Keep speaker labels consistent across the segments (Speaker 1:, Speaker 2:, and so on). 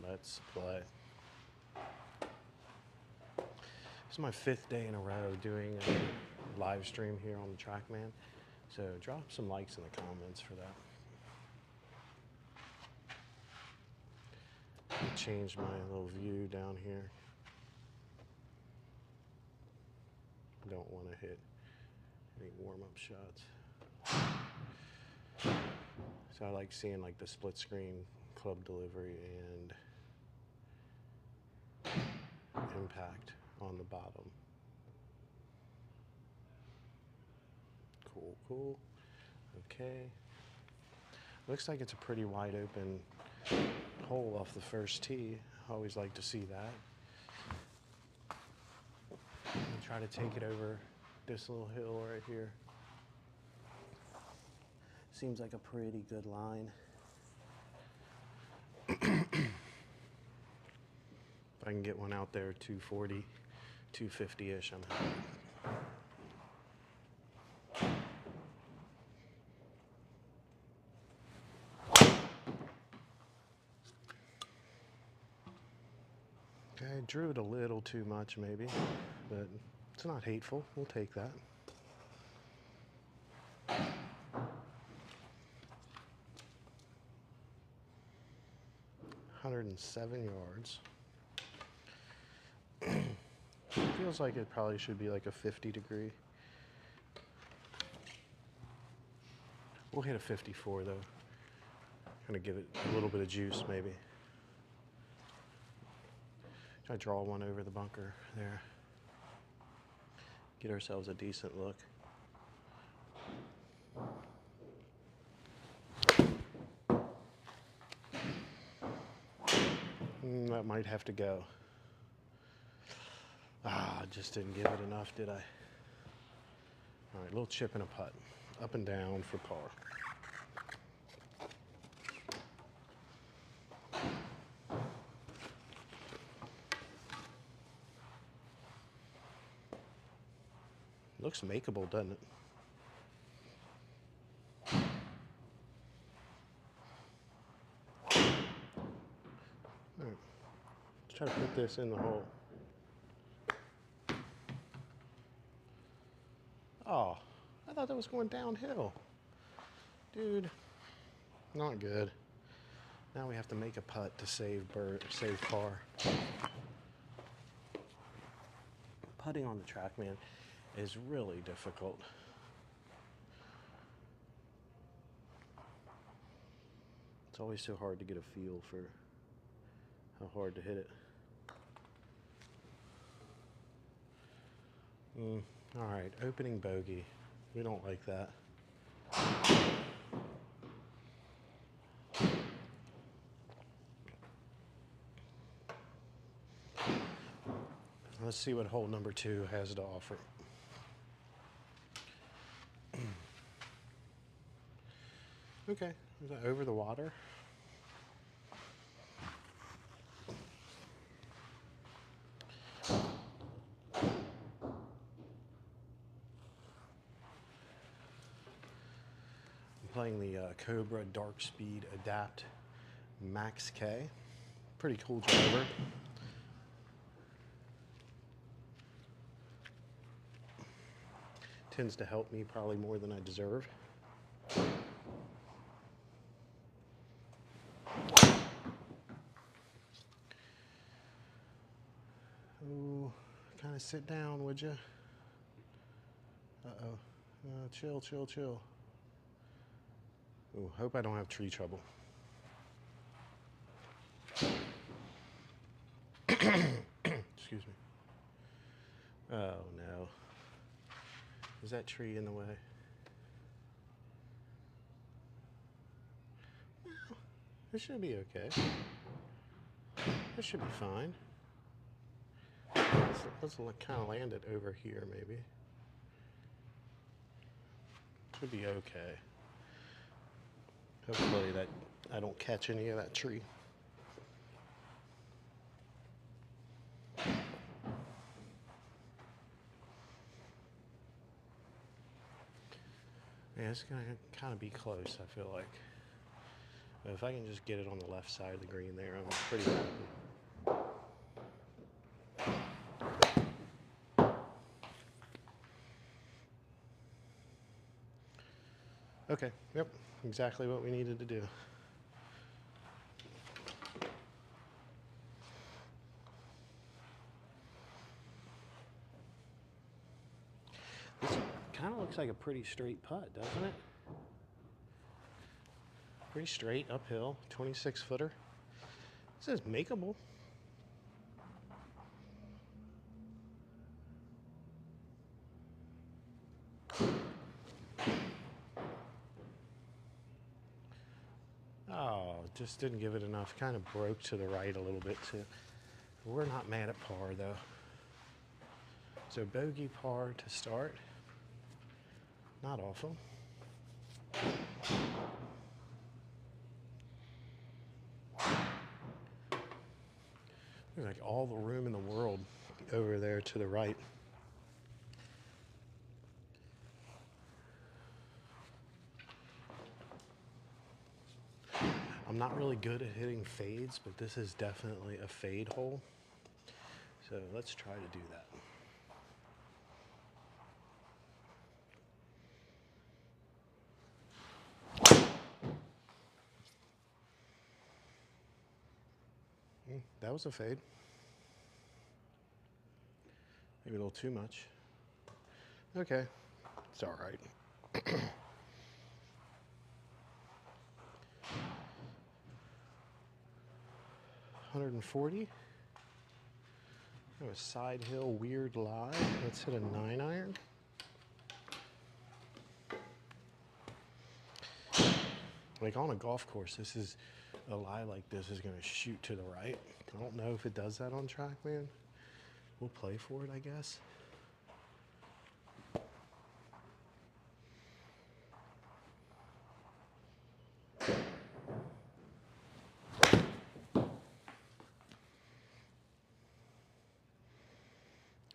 Speaker 1: Let's play. This is my 5th day in a row doing a live stream here on the Trackman. So drop some likes in the comments for that. Change my little view down here. Don't want to hit any warm-up shots. So I like seeing like the split screen club delivery and impact on the bottom. Cool. Okay. Looks like it's a pretty wide open hole off the first tee. I always like to see that. Try to take it over this little hill right here. Seems like a pretty good line. If I can get one out there 240, 250-ish, I'm happy. Okay, I drew it a little too much maybe, but it's not hateful. We'll take that. $107 yards. Feels like it probably should be like a 50 degree. We'll hit a 54 though. Kind of give it a little bit of juice maybe. Try to draw one over the bunker there. Get ourselves a decent look. That might have to go. Just didn't give it enough, did I? All right, a little chip and a putt. Up and down for par. Looks makeable, doesn't it? All right. Let's try to put this in the hole. Oh, I thought that was going downhill. Dude, not good. Now we have to make a putt to save par. Putting on the Trackman is really difficult. It's always so hard to get a feel for how hard to hit it. All right, opening bogey. We don't like that. Let's see what hole number 2 has to offer. Okay, is that over the water? Playing the Cobra Dark Speed Adapt Max K. Pretty cool driver. Tends to help me probably more than I deserve. Ooh, kind of sit down, would you? Uh-oh. Chill. Ooh, hope I don't have tree trouble. Excuse me. Oh no. Is that tree in the way? Well, it should be okay. It should be fine. Let's kind of land it over here maybe. Should be okay. Hopefully that I don't catch any of that tree. Yeah, it's gonna kind of be close, I feel like. But if I can just get it on the left side of the green there, I'm pretty happy. Okay, yep, exactly what we needed to do. This kind of looks like a pretty straight putt, doesn't it? Pretty straight, uphill, 26-footer. It says makeable. Oh, just didn't give it enough. Kind of broke to the right a little bit too. We're not mad at par though. So bogey par to start. Not awful. There's like all the room in the world over there to the right. I'm not really good at hitting fades, but this is definitely a fade hole. So let's try to do that. That was a fade. Maybe a little too much. Okay, it's all right. 140. Oh, a side hill weird lie. Let's hit a 9-iron. Like on a golf course, this is a lie like this is going to shoot to the right. I don't know if it does that on Trackman. We'll play for it, I guess.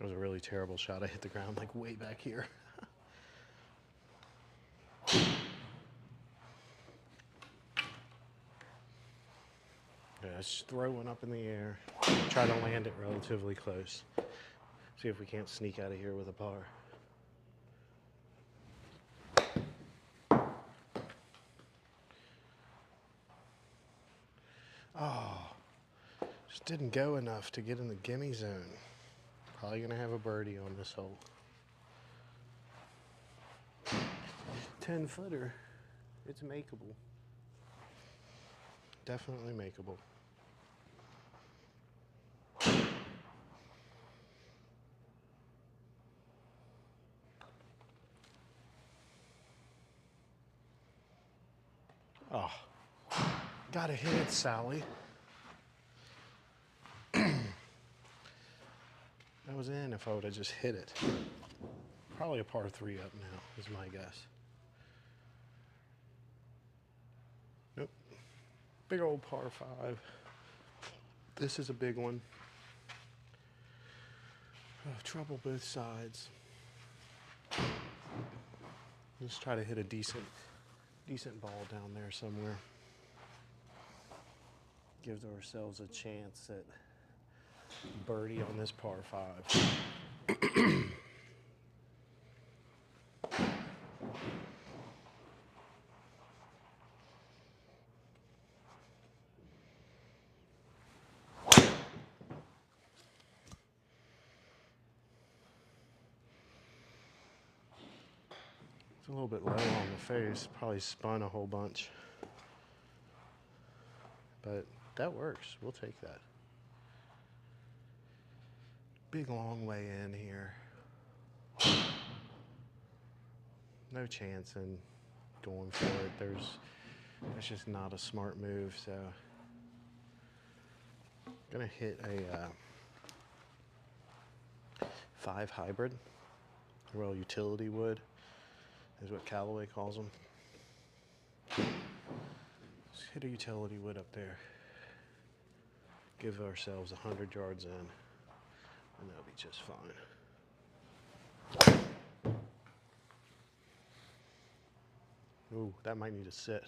Speaker 1: That was a really terrible shot. I hit the ground like way back here. Yeah, just throw one up in the air. Try to land it relatively close. See if we can't sneak out of here with a par. Oh, just didn't go enough to get in the gimme zone. Probably gonna have a birdie on this hole. 10-footer. It's makeable. Definitely makeable. Oh, gotta hit it, Sally. That was in if I would have just hit it. Probably a par 3 up now, is my guess. Nope. Big old par 5. This is a big one. Oh, trouble both sides. Let's try to hit a decent ball down there somewhere. Give ourselves a chance at birdie on this par 5. It's a little bit low on the face, probably spun a whole bunch. But that works, we'll take that. Big long way in here. No chance in going for it. That's just not a smart move, so I'm gonna hit a 5 hybrid. Well, utility wood is what Callaway calls them. Let's hit a utility wood up there. Give ourselves 100 yards in, and that'll be just fine. Ooh, that might need to sit.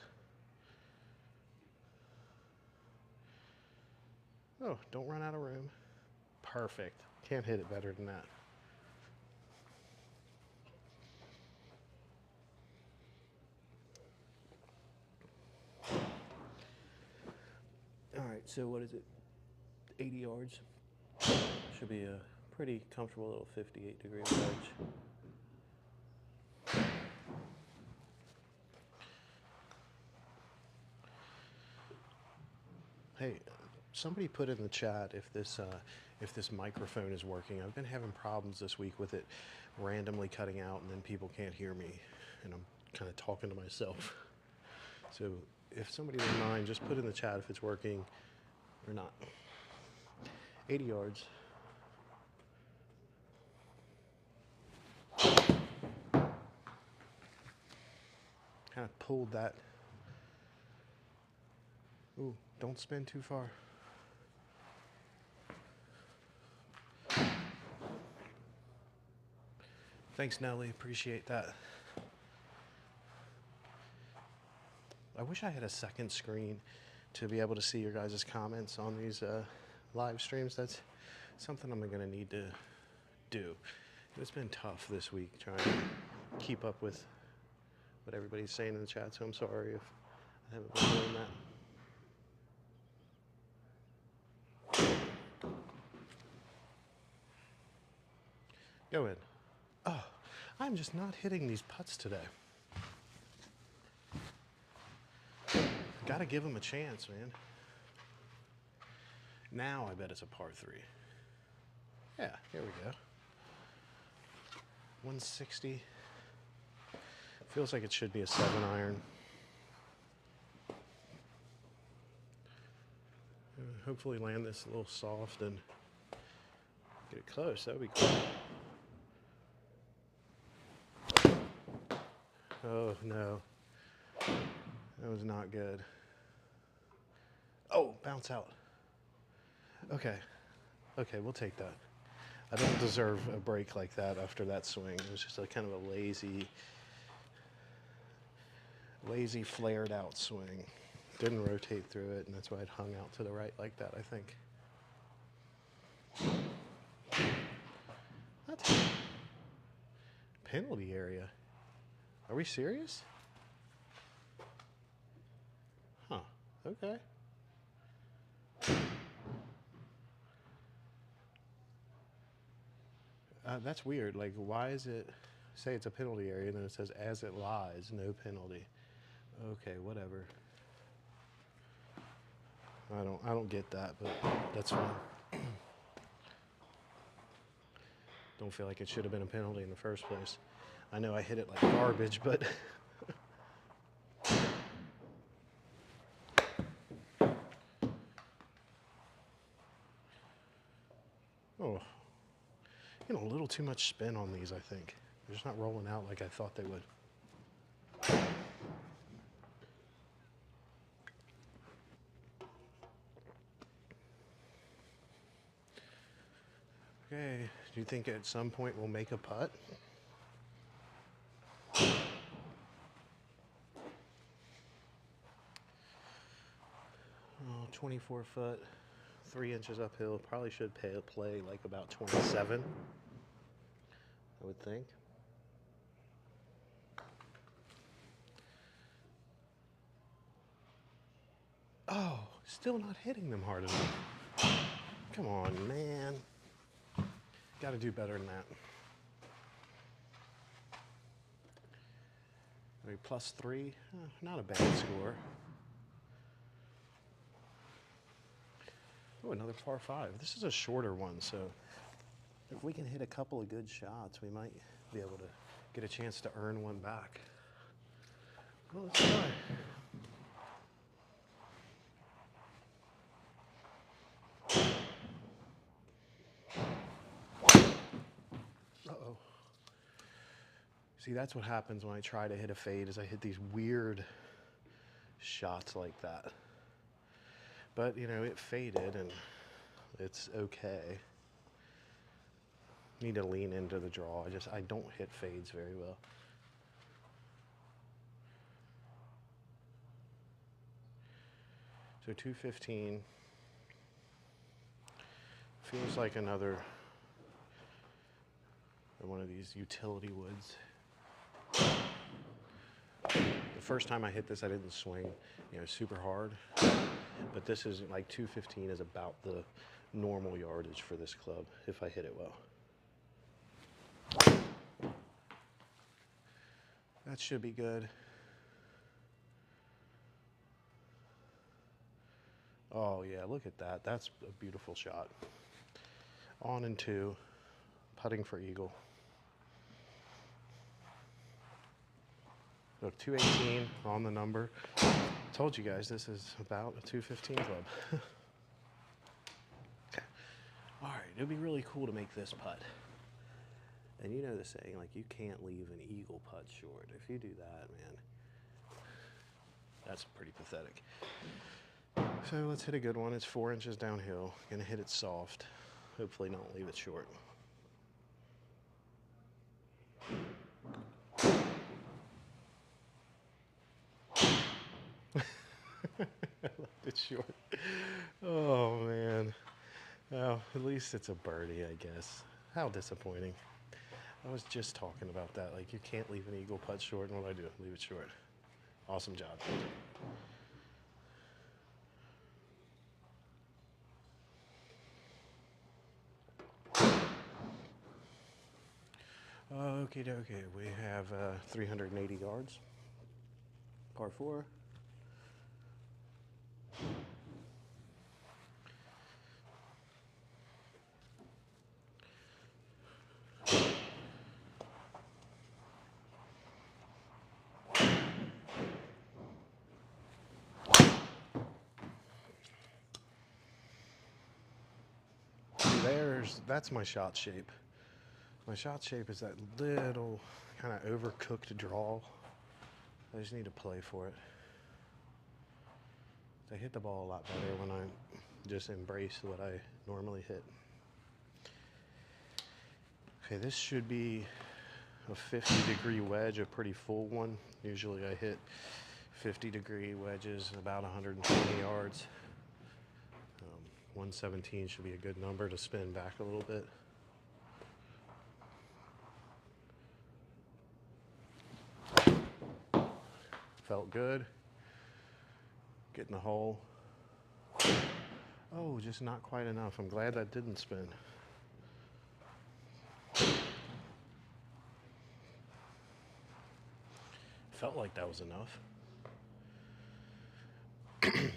Speaker 1: Oh, don't run out of room. Perfect. Can't hit it better than that. All right, so what is it? 80 yards. Should be a pretty comfortable little 58-degree wedge. Hey, somebody put in the chat if this microphone is working. I've been having problems this week with it randomly cutting out, and then people can't hear me, and I'm kind of talking to myself. So if somebody wouldn't mind, just put in the chat if it's working or not. 80 yards. Kind of pulled that. Ooh, don't spin too far. Thanks, Nelly. Appreciate that. I wish I had a second screen to be able to see your guys' comments on these live streams. That's something I'm going to need to do. It's been tough this week trying to keep up with what everybody's saying in the chat, so I'm sorry if I haven't been doing that. Go ahead. Oh, I'm just not hitting these putts today. Gotta give them a chance, man. Now I bet it's a par 3. Yeah, here we go. 160. Feels like it should be a 7-iron. Hopefully land this a little soft and get it close. That would be cool. Oh, no. That was not good. Oh, bounce out. Okay. Okay, we'll take that. I don't deserve a break like that after that swing. It was just a kind of a lazy flared out swing. Didn't rotate through it, and that's why it hung out to the right like that, I think. What? Penalty area. Are we serious? Huh. Okay. That's weird. Like, why is it say it's a penalty area and then it says as it lies, no penalty? Okay, whatever. I don't get that, but that's fine. Don't feel like it should have been a penalty in the first place. I know I hit it like garbage, but oh, you know, a little too much spin on these, I think. They're just not rolling out like I thought they would. Okay, do you think at some point we'll make a putt? Oh, 24 foot, 3 inches uphill. Probably should play like about 27, I would think. Oh, still not hitting them hard enough. Come on, man. Got to do better than that. Maybe +3, not a bad score. Oh, another par 5. This is a shorter one, so if we can hit a couple of good shots, we might be able to get a chance to earn one back. Well, let's try. Uh-oh. See, that's what happens when I try to hit a fade, is I hit these weird shots like that. But, you know, it faded, and it's okay. Need to lean into the draw. I don't hit fades very well. So 215. feels like another one of these utility woods. The first time I hit this, I didn't swing, super hard. But this is like 215 is about the normal yardage for this club if I hit it well. That should be good. Oh yeah, look at that. That's a beautiful shot. On and two, putting for eagle. Look, 218 on the number. Told you guys this is about a 215 club. All right, it'd be really cool to make this putt. And you know the saying, like, you can't leave an eagle putt short. If you do that, man, that's pretty pathetic. So let's hit a good one. It's 4 inches downhill. Gonna hit it soft. Hopefully not leave it short. Left it short. Oh man. Well, at least it's a birdie, I guess. How disappointing. I was just talking about that. Like, you can't leave an eagle putt short, and what do I do? Leave it short. Awesome job. Okie dokie. We have 380 yards. Par 4. That's my shot shape. My shot shape is that little kind of overcooked draw. I just need to play for it. I hit the ball a lot better when I just embrace what I normally hit. Okay, this should be a 50-degree wedge, a pretty full one. Usually I hit 50-degree wedges about 120 yards. 117 should be a good number to spin back a little bit. Felt good. Getting the hole. Oh, just not quite enough. I'm glad that didn't spin. Felt like that was enough.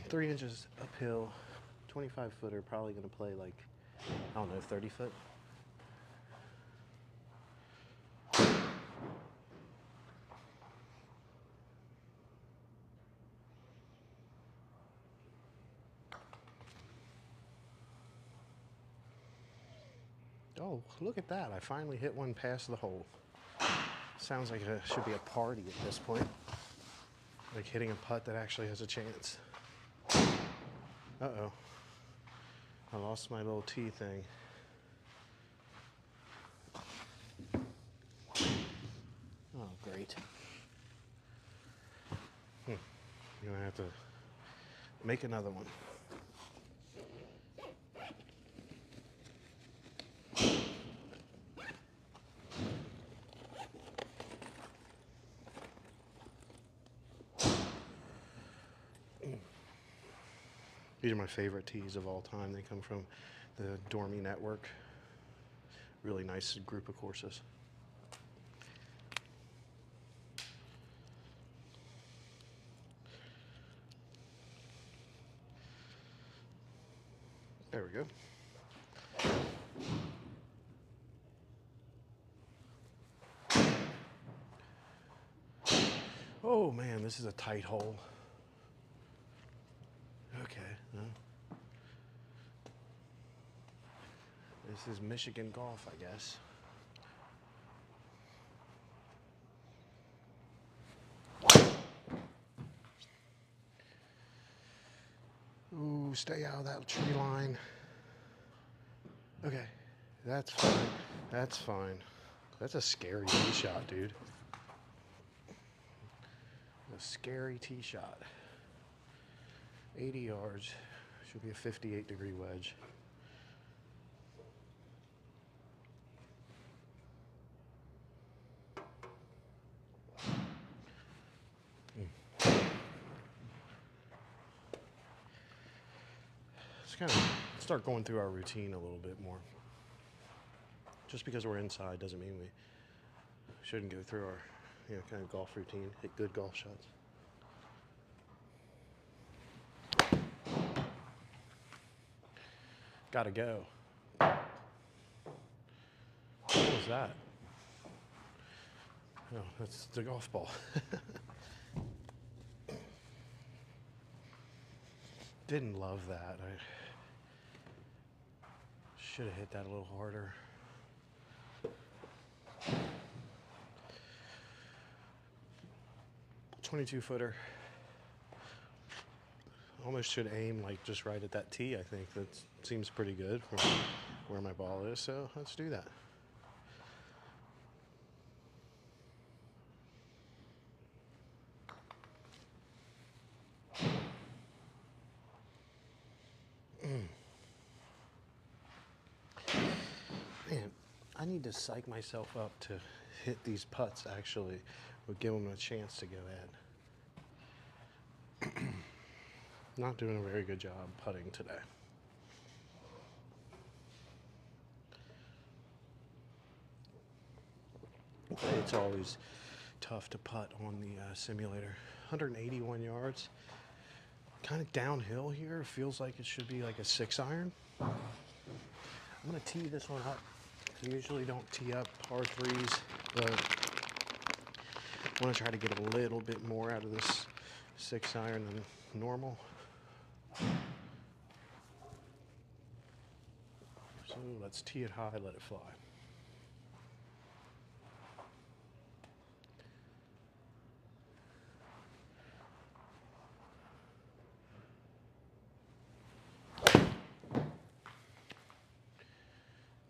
Speaker 1: 3 inches uphill. 25 footer, probably going to play like, I don't know, 30 foot. Oh, look at that. I finally hit one past the hole. Sounds like it should be a party at this point. Like hitting a putt that actually has a chance. Uh-oh. I lost my little tee thing. Oh, great. You're gonna have to make another one. These are my favorite tees of all time. They come from the Dormy Network. Really nice group of courses. There we go. Oh man, this is a tight hole. Okay. This is Michigan golf, I guess. Ooh, stay out of that tree line. Okay, that's fine. That's fine. That's a scary tee shot, dude. A scary tee shot. 80 yards. Should be a 58-degree wedge. kind of start going through our routine a little bit more. Just because we're inside doesn't mean we shouldn't go through our, kind of golf routine, hit good golf shots. Gotta go. What was that? Oh, that's the golf ball. Didn't love that. I should have hit that a little harder. .22 footer. Almost should aim like just right at that tee. I think that seems pretty good from where my ball is. So let's do that. Man, I need to psych myself up to hit these putts. Actually, would give them a chance to go in. Not doing a very good job putting today. It's always tough to putt on the simulator. 181 yards. Kind of downhill here. Feels like it should be like a 6-iron. I'm going to tee this one up. I usually don't tee up par 3s, but I want to try to get a little bit more out of this 6-iron than normal. So let's tee it high, let it fly.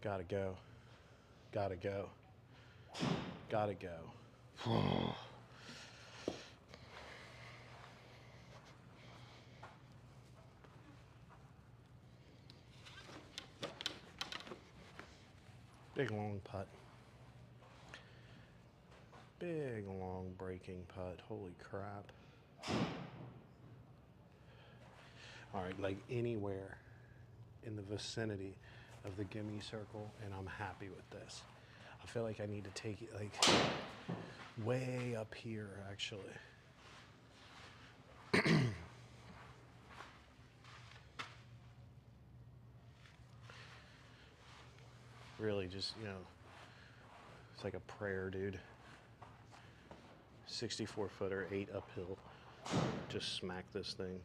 Speaker 1: Gotta go. Gotta go. Gotta go. Big long putt. Big long breaking putt. Holy crap. All right, like anywhere in the vicinity of the gimme circle, and I'm happy with this. I feel like I need to take it like way up here, actually. Really just, it's like a prayer, dude. 64 footer, 8 uphill. Just smack this thing.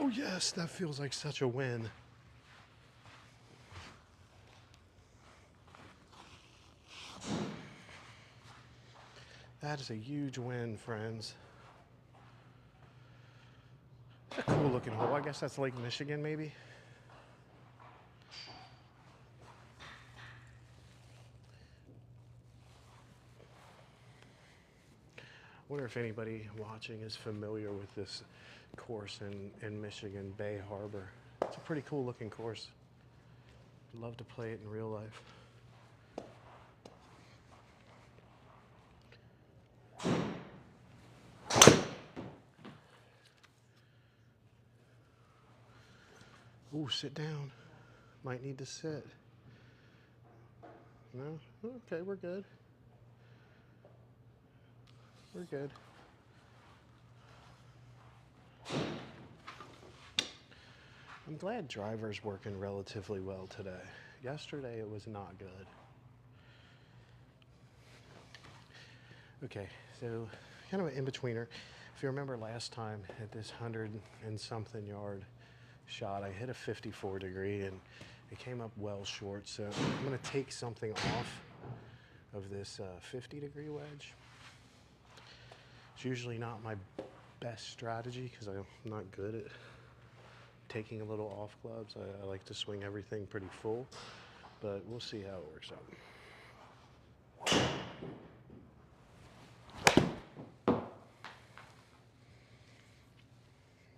Speaker 1: Oh yes, that feels like such a win. That is a huge win, friends. It's a cool looking hole. I guess that's Lake Michigan, maybe. I wonder if anybody watching is familiar with this course in Michigan, Bay Harbor. It's a pretty cool looking course. I'd love to play it in real life. Ooh, sit down. Might need to sit. No? Okay, we're good. We're good. I'm glad driver's working relatively well today. Yesterday it was not good. Okay, so kind of an in-betweener. If you remember last time at this 100 and something yard shot, I hit a 54 degree and it came up well short. So I'm gonna take something off of this 50 degree wedge. It's usually not my best strategy because I'm not good at taking a little off clubs. I like to swing everything pretty full, but we'll see how it works out.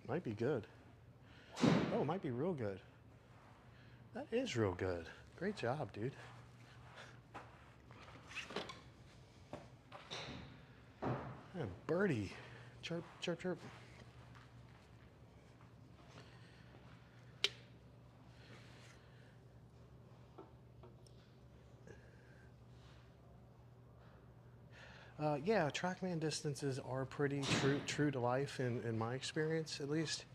Speaker 1: Might be good. Oh, might be real good. That is real good. Great job, dude. birdie. Chirp, chirp, chirp. Yeah, Trackman distances are pretty true to life in my experience, at least.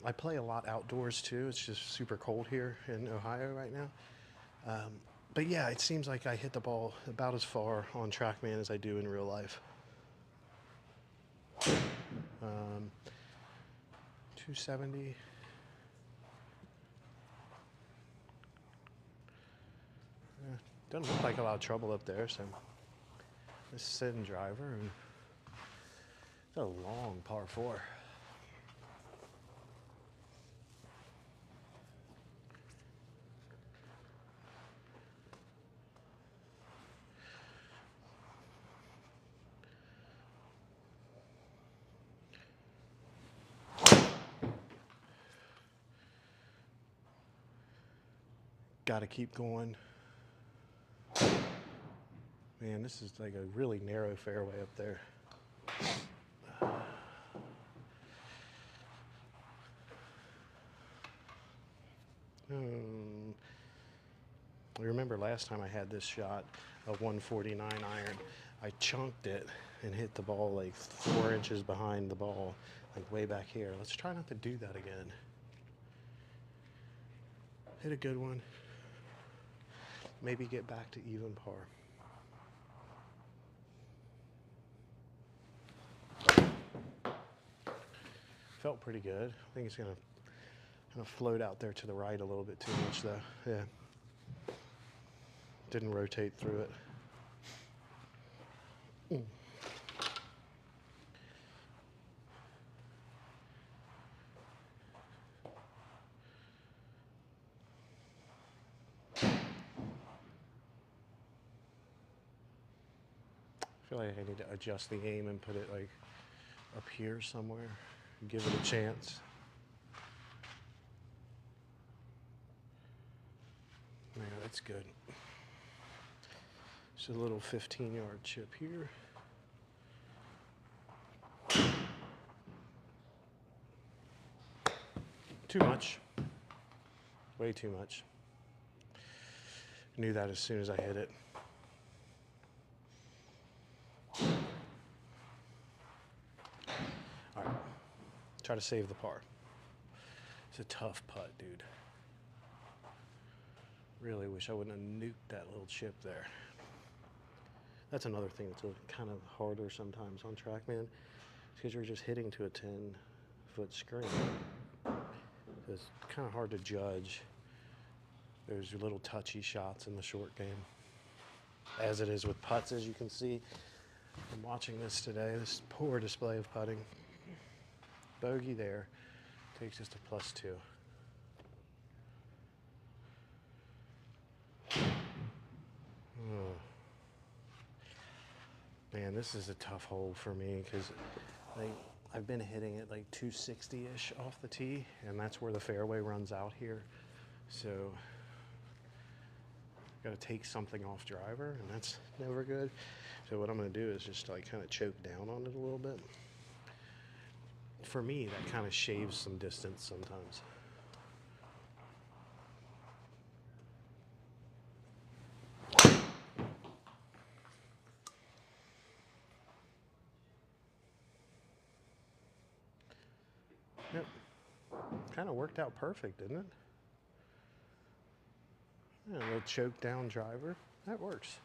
Speaker 1: I play a lot outdoors too. It's just super cold here in Ohio right now. But yeah, it seems like I hit the ball about as far on Trackman as I do in real life. 270. Doesn't look like a lot of trouble up there, so this sitting driver, and it's a long par 4. Got to keep going. Man, this is like a really narrow fairway up there. I remember last time I had this shot, a 149 iron. I chunked it and hit the ball like 4 inches behind the ball, like way back here. Let's try not to do that again. Hit a good one. Maybe get back to even par. Felt pretty good. I think it's gonna kind of float out there to the right a little bit too much though. Yeah. Didn't rotate through it. I feel like I need to adjust the aim and put it like up here somewhere. Give it a chance. Yeah, that's good. Just a little 15-yard chip here. Too much. Way too much. Knew that as soon as I hit it. All right. Try to save the par. It's a tough putt, dude. Really wish I wouldn't have nuked that little chip there. That's another thing that's kind of harder sometimes on Trackman, because you're just hitting to a 10-foot screen. It's kind of hard to judge those little touchy shots in the short game, as it is with putts, as you can see. I'm watching this today, this poor display of putting. Bogey there takes us to +2. Man, this is a tough hole for me because I've been hitting it like 260-ish off the tee, and that's where the fairway runs out here. So got to take something off driver, and that's never good. So what I'm going to do is just like kind of choke down on it a little bit. For me, that kind of shaves some distance sometimes. Yep. Kind of worked out perfect, didn't it? Yeah, a little choke down driver. That works.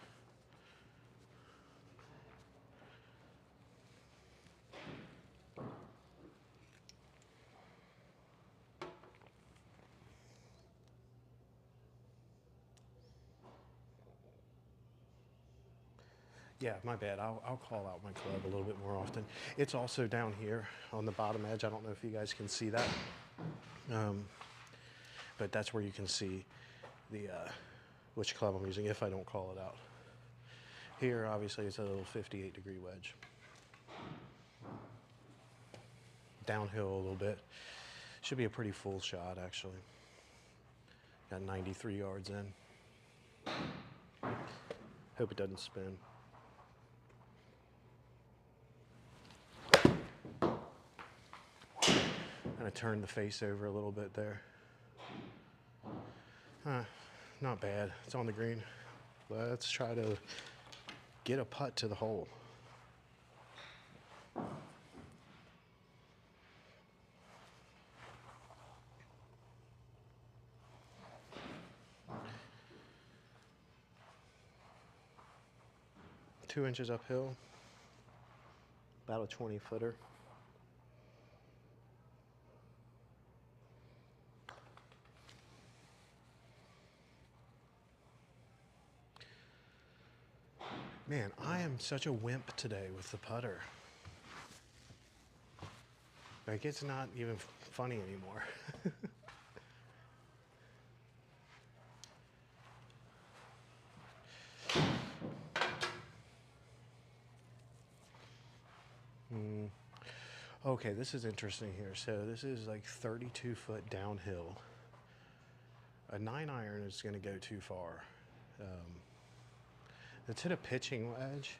Speaker 1: Yeah, my bad. I'll call out my club a little bit more often. It's also down here on the bottom edge. I don't know if you guys can see that. But that's where you can see the which club I'm using if I don't call it out. Here, obviously, it's a little 58-degree wedge. Downhill a little bit. Should be a pretty full shot, actually. Got 93 yards in. Hope it doesn't spin. Kind of turn the face over a little bit there. Not bad. It's on the green. Let's try to get a putt to the hole. Two inches uphill, about a 20-footer. Man, I am such a wimp today with the putter. Like, it's not even funny anymore. Okay, this is interesting here. So this is like 32-foot downhill. A 9-iron is going to go too far. Let's hit a pitching wedge.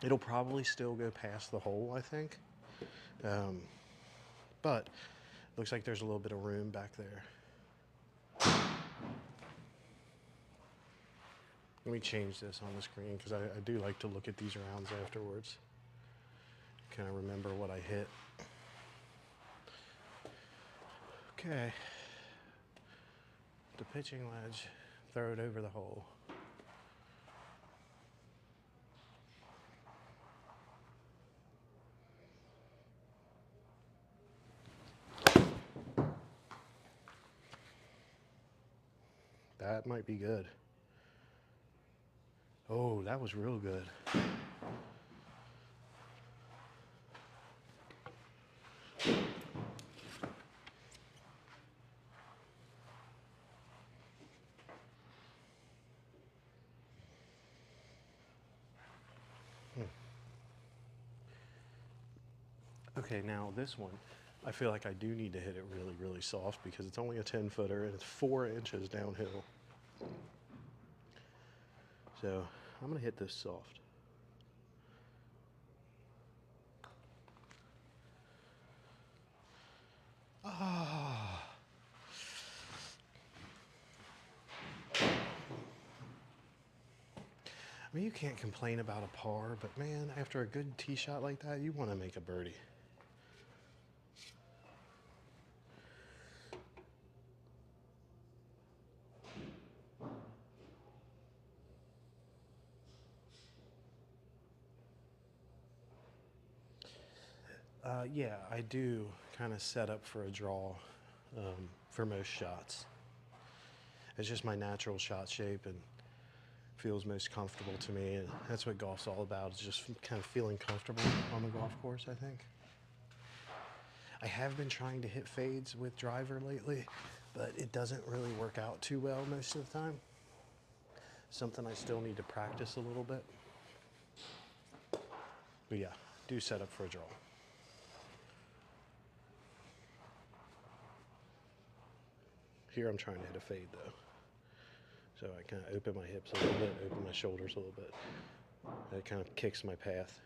Speaker 1: It'll probably still go past the hole, I think. But looks like there's a little bit of room back there. Let me change this on the screen because I do like to look at these rounds afterwards. Kind of remember what I hit. Okay. The pitching wedge, throw it over the hole. That might be good. Oh, that was real good. Okay, now this one, I feel like I do need to hit it really, really soft because it's only a 10-footer and it's 4 inches downhill. So I'm gonna hit this soft. Ah. I mean, you can't complain about a par, but man, after a good tee shot like that, you want to make a birdie. Yeah, I do kind of set up for a draw for most shots. It's just my natural shot shape and feels most comfortable to me, and that's what golf's all about, is just kind of feeling comfortable on the golf course, I think. I have been trying to hit fades with driver lately, but it doesn't really work out too well most of the time. Something I still need to practice a little bit. But yeah, do set up for a draw. Here I'm trying to hit a fade though. So I kind of open my hips a little bit, open my shoulders a little bit. That kind of kicks my path.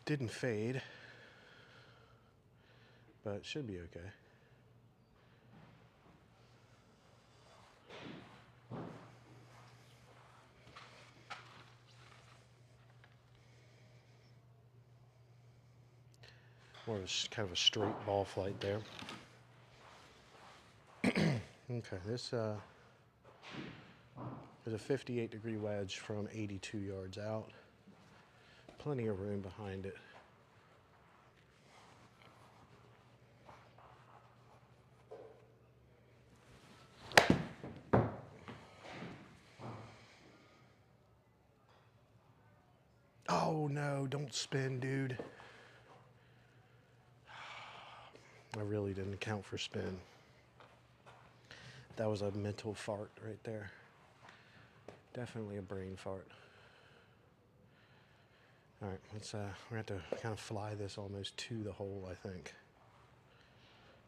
Speaker 1: Didn't fade, but it should be okay. More of a, kind of a straight ball flight there. Okay, this is a 58-degree wedge from 82 yards out. Plenty of room behind it. Oh no, don't spin, dude. I really didn't account for spin. That was a mental fart right there. Definitely a brain fart. All right, let's we're gonna have to kind of fly this almost to the hole, I think,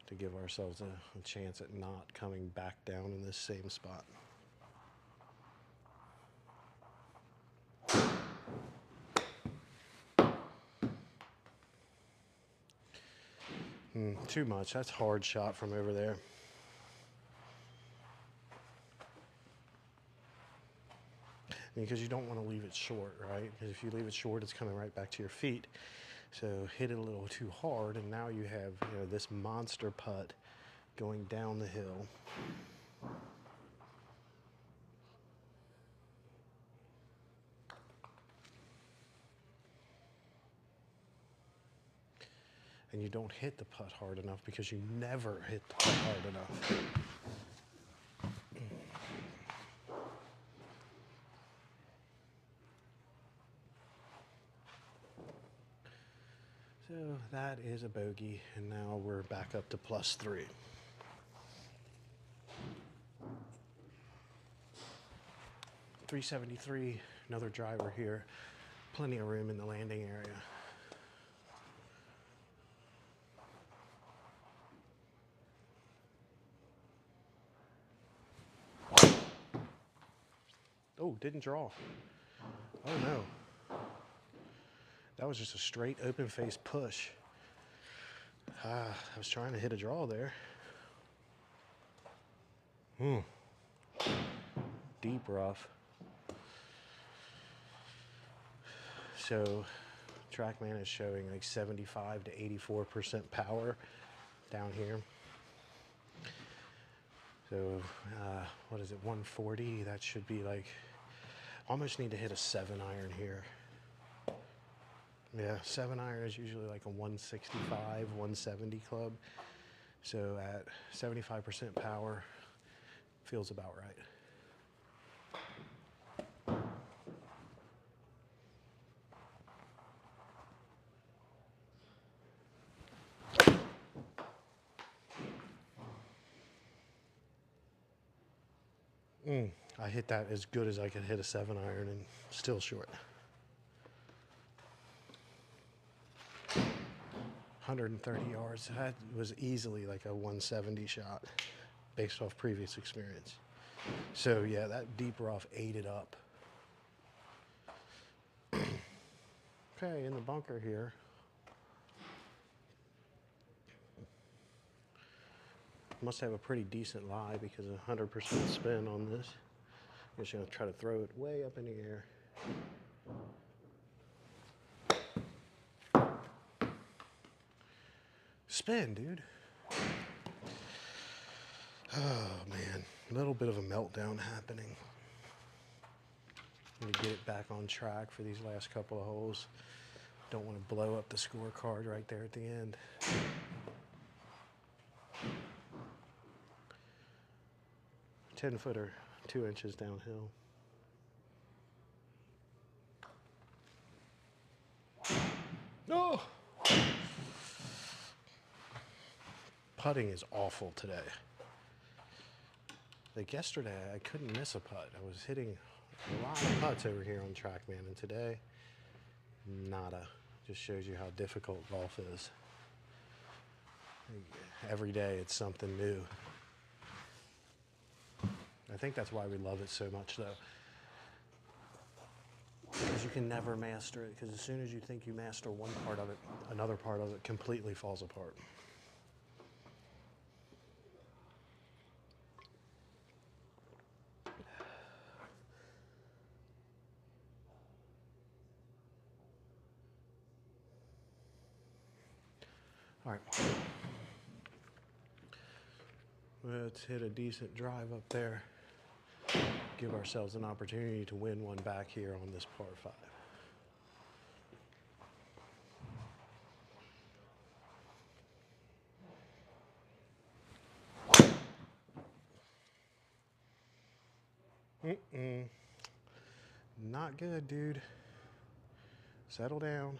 Speaker 1: to give ourselves a chance at not coming back down in this same spot. Too much. That's hard shot from over there. Because you don't want to leave it short, right? Because if you leave it short, it's coming right back to your feet. So hit it a little too hard, and now you have, you know, this monster putt going down the hill. And you don't hit the putt hard enough because you never hit the putt hard enough. So that is a bogey, and now we're back up to +3. .373, another driver here. Plenty of room in the landing area. Oh, didn't draw. Oh no. That was just a straight open face push. I was trying to hit a draw there. Deep rough. So Trackman is showing like 75 to 84% power down here. So what is it, 140? That should be like, almost need to hit a 7-iron here. Yeah, 7-iron is usually like a 165, 170 club. So at 75% power, feels about right. I hit that as good as I could hit a 7-iron and still short. 130 yards. That was easily like a 170 shot based off previous experience. So yeah, that deep rough ate it up. Okay, in the bunker here. Must have a pretty decent lie because 100% spin on this. I'm just gonna try to throw it way up in the air. Spin, dude. Oh man, a little bit of a meltdown happening. I'm gonna get it back on track for these last couple of holes. Don't want to blow up the scorecard right there at the end. Ten-footer, 2 inches downhill. No! Putting is awful today. Like yesterday, I couldn't miss a putt. I was hitting a lot of putts over here on Trackman, and today, nada. Just shows you how difficult golf is. Every day, it's something new. I think that's why we love it so much, though. Because you can never master it, because as soon as you think you master one part of it, another part of it completely falls apart. All right. Let's hit a decent drive up there. Give ourselves an opportunity to win one back here on this par 5. Not good, dude. Settle down.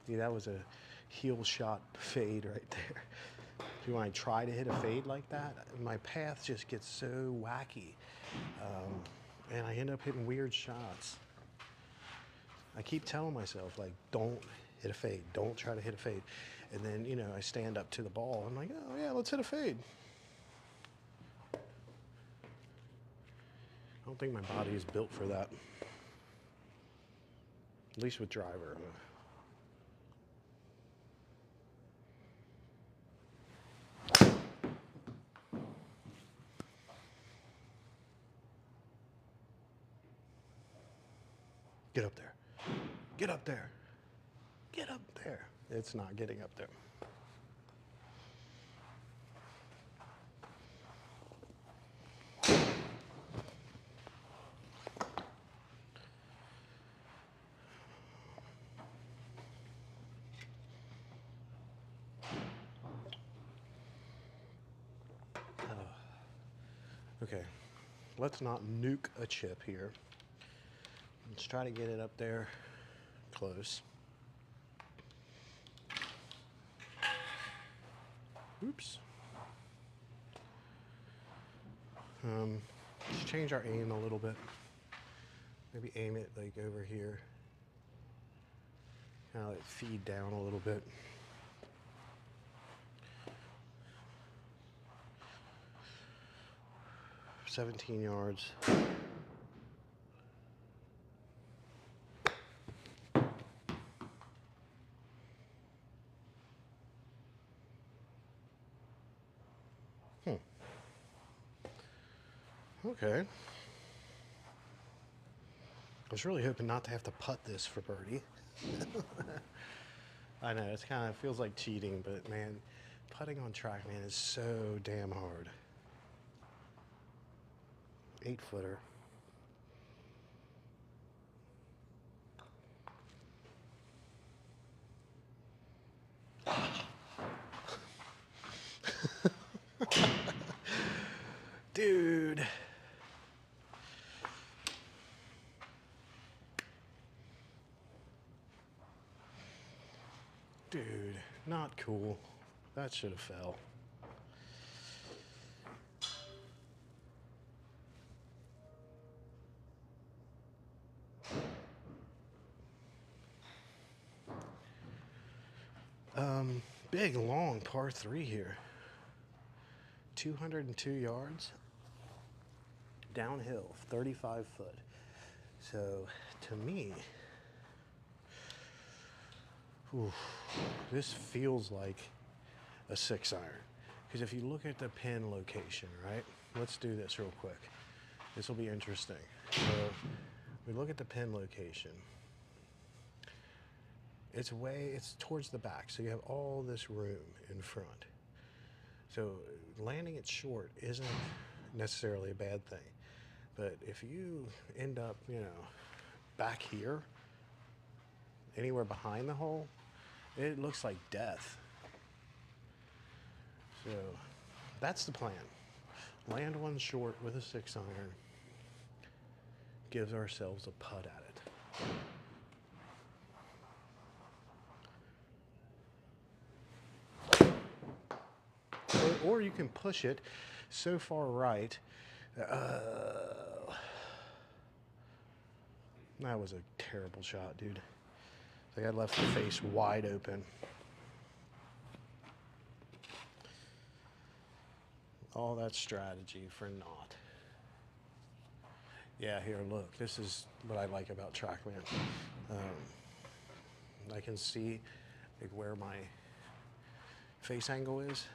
Speaker 1: See, that was a heel shot fade right there. See, when I try to hit a fade like that, my path just gets so wacky. And I end up hitting weird shots. I keep telling myself, like, don't hit a fade. Don't try to hit a fade. And then, you know, I stand up to the ball. I'm like, oh, yeah, let's hit a fade. I don't think my body is built for that. At least with driver. Get up there. Get up there. Get up there. It's not getting up there. Okay, let's not nuke a chip here. Let's try to get it up there close. Oops. Let's change our aim a little bit. Maybe aim it like over here. Kind of like feed down a little bit. $17 yards. Okay. I was really hoping not to have to putt this for birdie. I know, it's kind of feels like cheating, but man, putting on Trackman is so damn hard. 8-footer. Dude. Dude, not cool. That should have fell. Big, long par 3 here. 202 yards. Downhill, 35 foot. So, to me, this feels like a 6-iron. Because if you look at the pin location, right? Let's do this real quick. This will be interesting. So, we look at the pin location. It's towards the back, so you have all this room in front. So landing it short isn't necessarily a bad thing. But if you end up, back here, anywhere behind the hole, it looks like death. So that's the plan. Land one short with a 6-iron. Gives ourselves a putt at it. Or you can push it so far right. That was a terrible shot, dude. I got left the face wide open. All that strategy for naught. Yeah, here, look. This is what I like about Trackman. I can see like where my face angle is.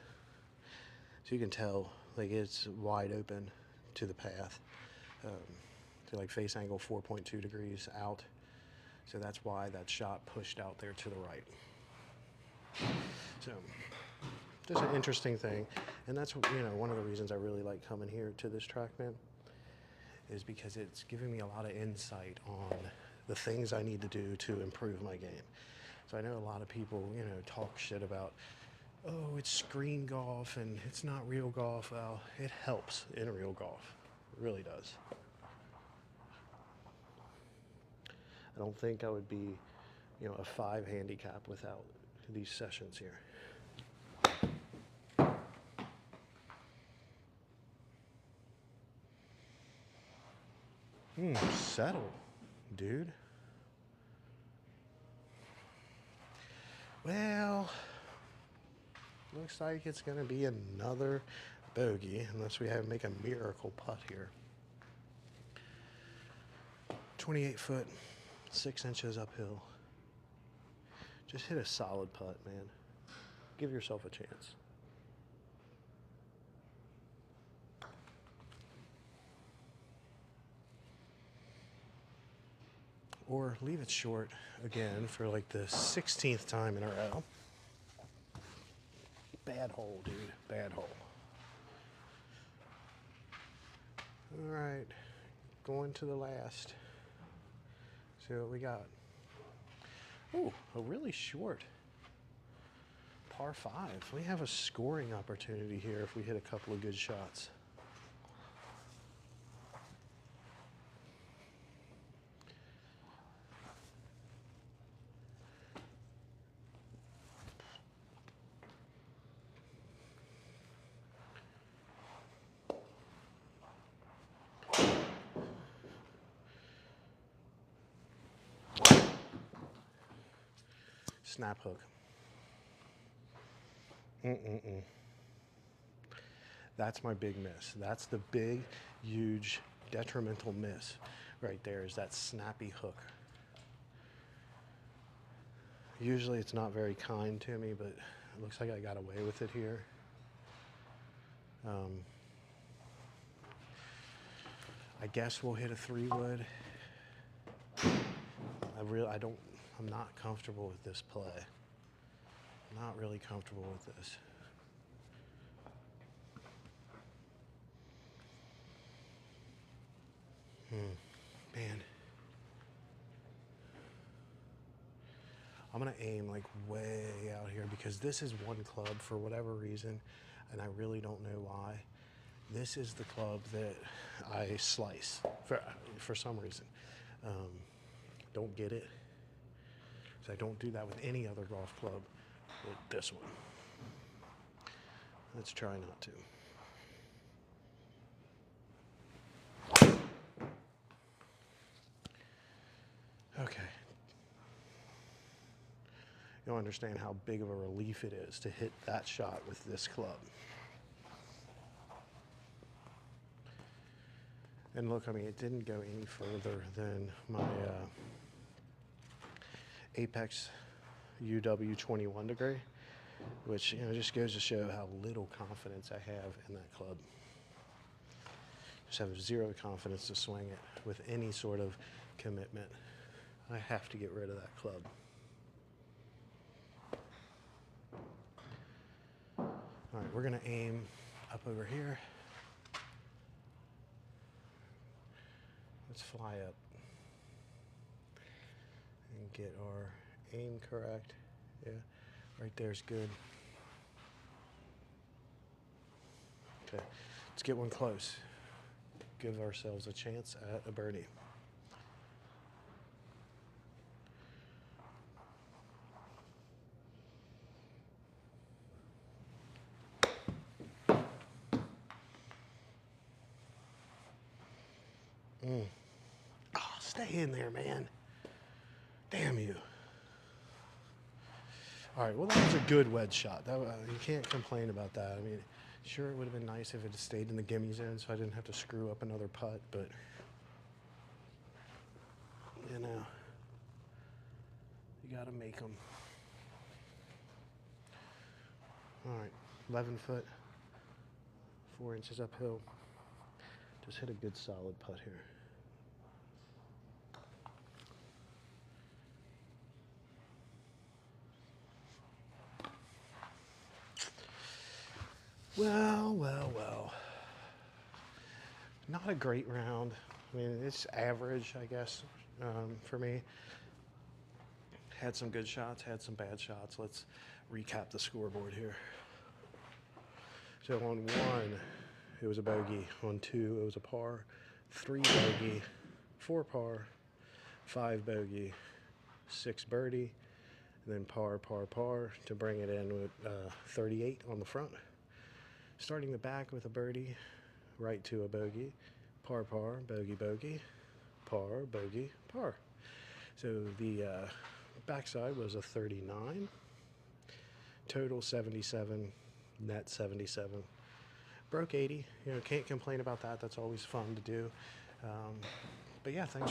Speaker 1: So you can tell, like, it's wide open to the path. So like face angle 4.2 degrees out. So that's why that shot pushed out there to the right. So just an interesting thing. And that's, one of the reasons I really like coming here to this Trackman is because it's giving me a lot of insight on the things I need to do to improve my game. So I know a lot of people, talk shit about, oh, it's screen golf and it's not real golf. Well, it helps in real golf. It really does. I don't think I would be, a 5 handicap without these sessions here. Settle, dude. Well, looks like it's going to be another bogey unless we make a miracle putt here. 28 foot, 6 inches uphill. Just hit a solid putt, man. Give yourself a chance. or leave it short again for like the 16th time in a row. Bad hole, dude, bad hole. All right, going to the last. See what we got. Ooh, a really short par 5. We have a scoring opportunity here if we hit a couple of good shots. Snap hook. That's my big miss. That's the big, huge, detrimental miss right there, is that snappy hook. Usually it's not very kind to me, but it looks like I got away with it here. I guess we'll hit a 3-wood. I'm not comfortable with this play. I'm not really comfortable with this. Man. I'm gonna aim like way out here because this is one club for whatever reason, and I really don't know why. This is the club that I slice for some reason. Don't get it. So I don't do that with any other golf club, but this one. Let's try not to. Okay. You'll understand how big of a relief it is to hit that shot with this club. And look, I mean, it didn't go any further than my Apex UW 21 degree, which, just goes to show how little confidence I have in that club. Just have zero confidence to swing it with any sort of commitment. I have to get rid of that club. All right, we're gonna aim up over here. Let's fly up and get our aim correct. Yeah, right there's good. Okay, let's get one close. Give ourselves a chance at a birdie. Oh, stay in there, man. Damn you. All right, well, that was a good wedge shot. You can't complain about that. I mean, sure, it would have been nice if it had stayed in the gimme zone so I didn't have to screw up another putt, but, you got to make them. All right, 11 foot, 4 inches uphill. Just hit a good solid putt here. Well. Not a great round. I mean, it's average, I guess, for me. Had some good shots, had some bad shots. Let's recap the scoreboard here. So on 1, it was a bogey. On 2, it was a par. 3 bogey, 4 par, 5 bogey, 6 birdie, and then par to bring it in with 38 on the front. Starting the back with a birdie, right to a bogey, par, bogey, par, bogey, par. So the backside was a 39, total 77, net 77. Broke 80, can't complain about that. That's always fun to do. But yeah, thanks